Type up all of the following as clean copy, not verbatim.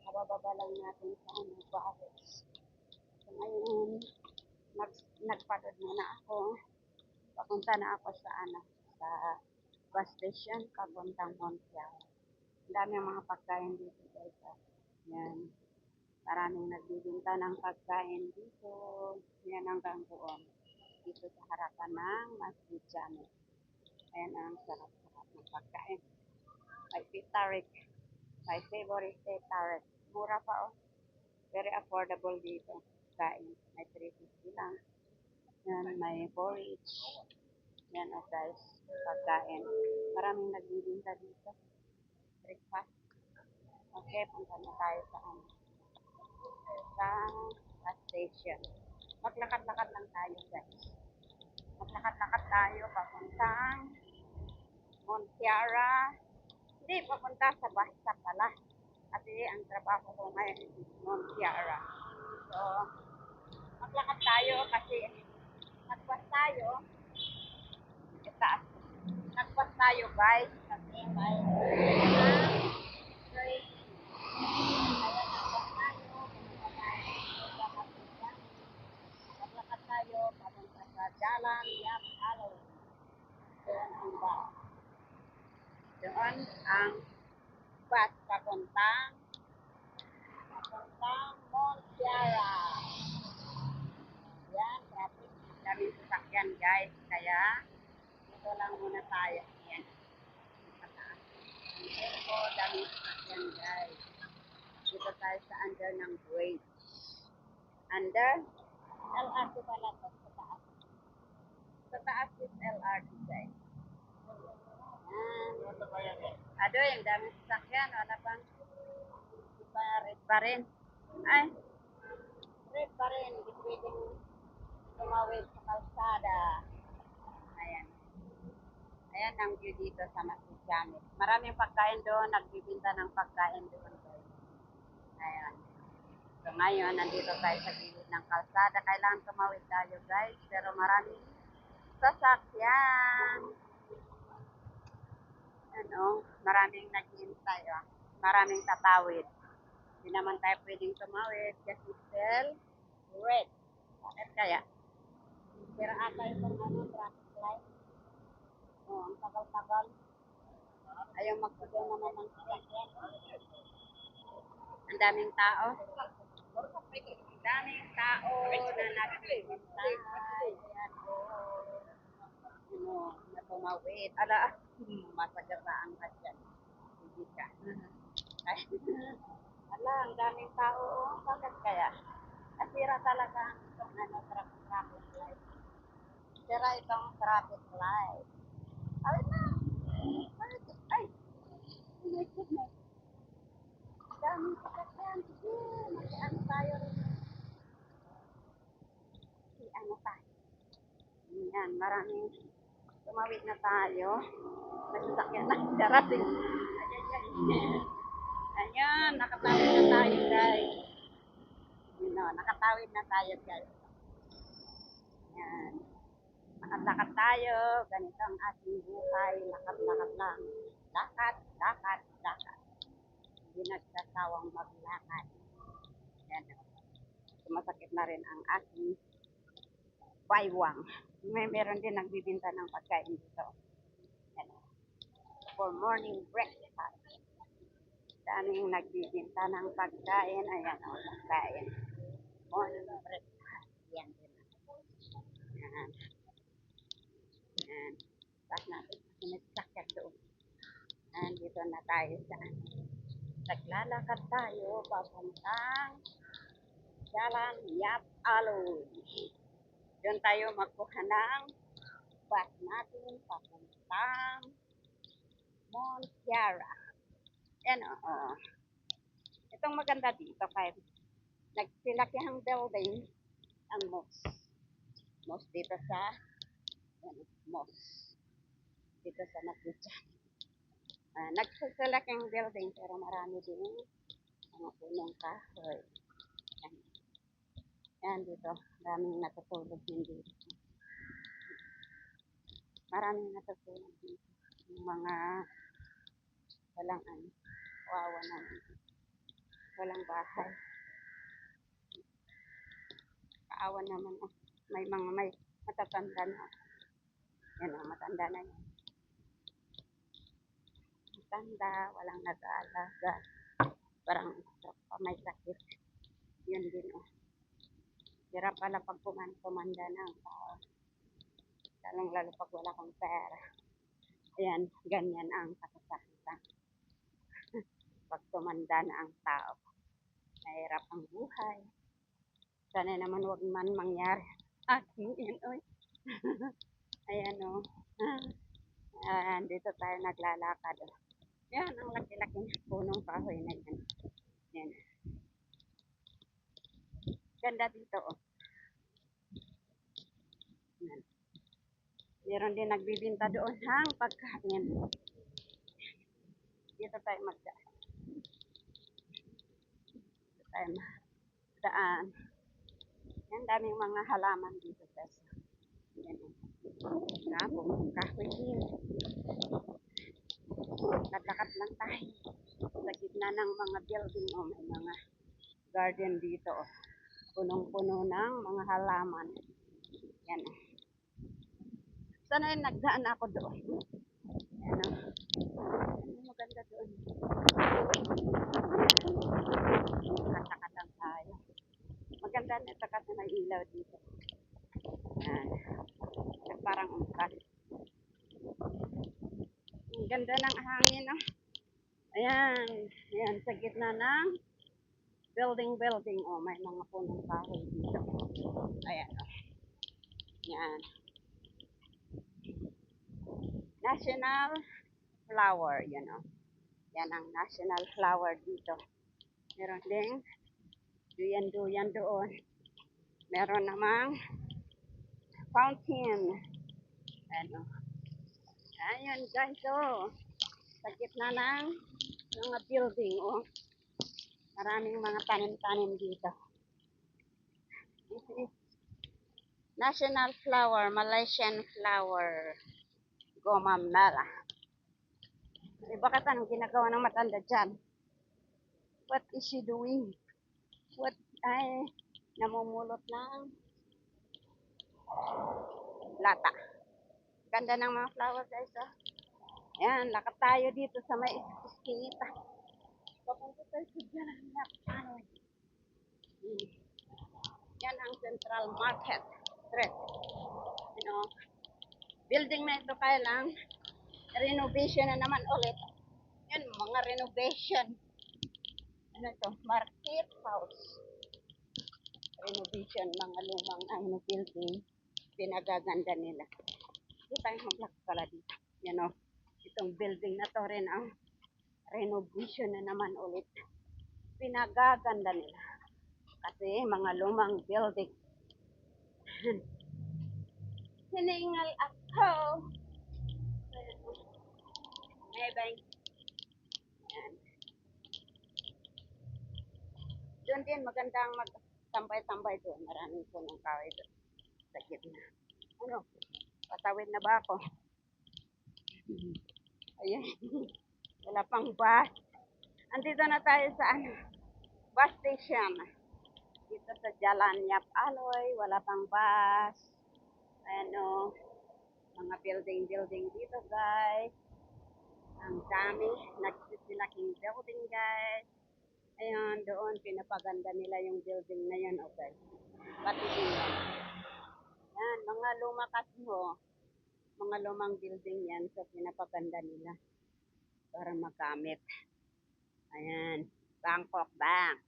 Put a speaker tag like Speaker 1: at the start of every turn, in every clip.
Speaker 1: kabababa lang natin sa ano, Bares. So ngayon, nagpadod muna ako. Papunta na ako sa ano, sa bus station, papuntang Montreal. Ang dami ang mga pagkain dito guys. Yan. Maraming nagbibinta ng pagkain dito. Yan hanggang doon. Dito sa harapan ng Masjid Jami. Ayan ang sarap-sarap ng pagkain. May Titarik. My favorite Titarik. Mura pa oh. Very affordable dito. Kain. May 350 lang. Yan, may porridge. Yan oh guys. Pagkain. Maraming nagbibinta dito. Breakfast. Okay, punta na tayo sa ano. Sa bus station. Maglakad-lakad lang tayo guys. Maglakad-lakad tayo papuntang Montiara. Hindi, papunta sa basta pala. Kasi ang trabaho ko ngayon is Montiara. So, maglakad tayo kasi nagpas tayo. Itaas. Nagpas tayo guys kasi may train. Kaya nagpas tayo. Maglakad tayo papunta sa Jalan Yap Alo. Doon ang bus. Doon ang bus papuntang Montiara. Yan, traffic. Daming sasakyan guys. Kaya, dito lang muna tayo. Yan. Pataas. Ito, daming sasakyan guys. Dito tayo sa under ng bridge. Under? LRT pala ito. Sa taas. Sa taas is LRT guys. Yan. Ado, yung daming sasakyan. Wala pang iba, red pa rin. Ay, red pa rin. Hindi pwedeng tumawid sa kalsada. Ayan. Ayan ang view dito sa Masjid Jami. Maraming pagkain doon. Nagbibinta ng pagkain doon guys. Ayan. So ngayon, nandito tayo sa gilid ng kalsada. Kailangan tumawid tayo guys. Pero maraming sasakyan. Ano, maraming naghihintay. Oh. Maraming tatawid. Hindi naman tayo pwedeng tumawid kasi still red. Bakit kaya? Pero ata itong ano, traffic light. Oh, ang tagal-tagal. Ayaw magpagay naman ng sasakyan. Ang daming tao. Ang daming tao na naghihintay. Ayan o. Ano, na tumawid. Ala, masagasaan ka dyan. Hindi ka. Ala, ang daming tao. Oh, bakit kaya? Asira talaga itong ano, traffic light. Sira itong traffic light. Ay na! Ay! Oh my goodness. Daming sasakyan. Sige, mag-ano tayo rin. Si ano tayo. Yan, maraming tumawid na tayo. May sasakyan na darating. Ayan. Ayan, nakatawid na tayo guys. Yun, nakatawid na tayo guys. Yan. Lakad-lakad tayo. Ganito ang ating buhay. Lakad-lakad lang. Lakad, lakad, lakad. Hindi nagsasawang maglakad. Yan. Sumasakit na rin ang aking baywang. Meron din nagbibinta ng pagkain dito. Yan. For morning breakfast. Daming nagbibinta ng pagkain. Ayan o, pagkain. Morning breakfast. Yan din. Yan. Yan. Tapos natin sinasakyan doon. And dito na tayo sa naglalakad tayo papuntang Jalan Yap Aloy. Doon tayo magkuha ng bus natin papuntang Montiara. Yan o. Itong maganda dito kay nagsilakihang building ang mosque. Mosque dito sa mosque. Dito sa Masjid. Nagsisalaking building pero marami din mga punong kahoy. Yan. Yan dito. Maraming natutulog din dito. Maraming natutulog dito. Yung mga walang ano. Kawawa naman. Walang bahay. Kaawa naman. Oh. May matatanda na. Yan ang matanda na yan. Matanda, walang nag-aalaga. Parang may sakit. Yun din. Oh. Hirap pala pag tumanda na ang tao. Lalong lalo pag wala kang pera. Ayan, ganyan ang kasasakitan. Pag tumanda na ang tao. Mahirap ang buhay. Sana naman wag man mangyari. Aking yun, oy. Ayan o. Dito tayo naglalakad. Yan, ang laki-laking punong kahoy na yan. Yan. Ganda dito o. Yan. Meron din nagbibinta doon hang pagkain. Dito tayo magdaan. Dito tayo magdaan. Yan, daming mga halaman dito guys. Yan o. Punong kahoy din. Naglakat lang tayo. Sa gitna ng mga building o may mga garden dito o. Punong-puno ng mga halaman. Yan o. Sana yung nagdaan ako doon. Yan o. Maganda doon. Katakatan tayo. Maganda nito kasi may ilaw dito. Yan. Parang umpal. Ang ganda ng hangin o. Ayan. Ayan. Sa gitna ng building. O, may mga punong kahoy dito. Ayan o. Yan. National flower. Yan o. Yan ang national flower dito. Meron ding duyan-duyan doon. Meron namang fountain. Ano. Ayun guys, oh. Sa gitna ng mga building, oh. Maraming mga tanim-tanim dito. This is national flower, Malaysian flower. Gomamela. Eh, bakit anong ginagawa ng matanda dyan? What is she doing? What? Ay, namumulot ng lata. Ganda ng mga flower guys, oh. Ayan, lakad tayo dito sa may iskinita. Papunta tayo sa Jalan Yap. Yan ang Central Market Street. You know, building na ito kaya lang, renovation na naman ulit. Yan, mga renovation. Ano ito? Market House. Renovation, mga lumang building. Pinagaganda nila. Hindi tayo mag-lock pala dito. You know, itong building na to rin ang renovation na naman ulit. Pinagaganda nila. Kasi mga lumang building. Hiningal ako. Maybe. Yan. Doon din magandang magtambay-tambay doon. Maraming punong kahoy doon. Sa gitna. Ano? Patawid na ba ako? Ayan. Wala pang bus. Andito na tayo sa bus station. Dito sa Jalan Yap Aloy. Wala pang bus. Ano? Mga building dito guys. Ang dami. Nagsisilaking building guys. Ayan, doon pinapaganda nila yung building na yan, okay. Pati din yan. Yan, mga luma kasi ho. Mga lumang building yan, so pinapaganda nila para magamit. Ayan, Bangkok Bank.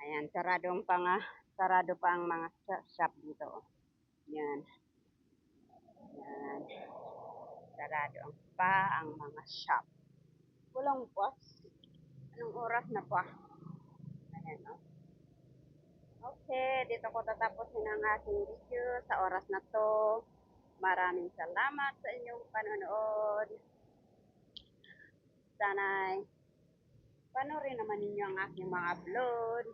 Speaker 1: Ayan, sarado pa ang mga shop dito. Yan. Yan. Sarado pa ang mga shop. Walang bus. Anong oras na pa? Ayan, oh. Okay, dito ko tatapusin ang aking video sa oras na to. Maraming salamat sa inyong panonood. Sana'y panoorin naman ninyo ang aking mga upload.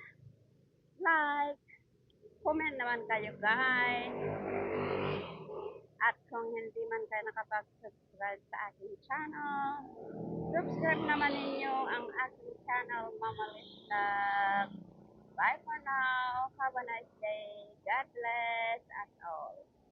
Speaker 1: Like, comment naman kayo guys. At kung hindi man kayo nakapag-subscribe sa aking channel, Subscribe naman ninyo ang aking channel, Mama Listag. Bye for now. Have a nice day. God bless us all.